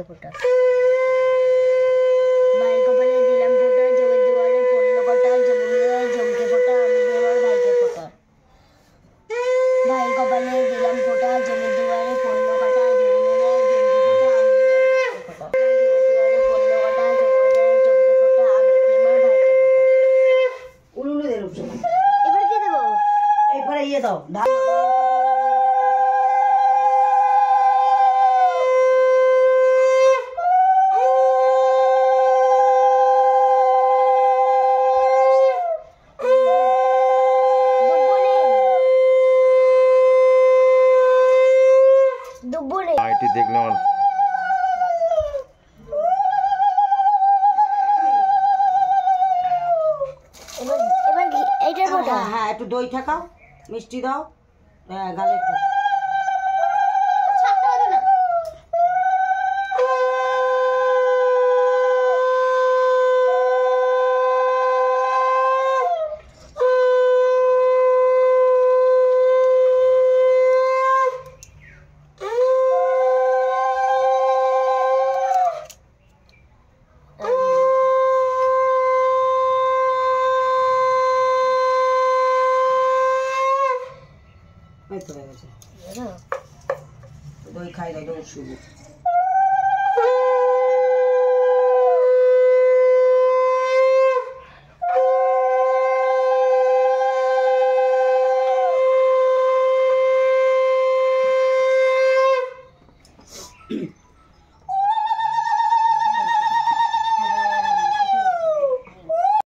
ফোঁটা। ভাই কপালে দিলাম ফোঁটা, জমের দুয়ারে পড়লো কটা, জমকে ফোঁটা, আমি আমার ভাইকে ফোঁটা। ভাই কপালে দিলাম ফোঁটা, জমের দুয়ারে পড়লো কটা, জমকে ফোঁটা, আমি ফোঁটা। দুয়ারে পড়লো কটা, জমকে ফোঁটা, আমি আমার ভাইকে ফোঁটা। উলুলে দে রূপ। এবার কি দেবো? এরপরে ইয়ে দাও। এটি দেখলে আমার এবার এইটার ফোঁটা। হ্যাঁ একটু দই ঠাকাও, মিষ্টি দাও, হ্যাঁ গালে একটু। দই খাই দাও, শুভ।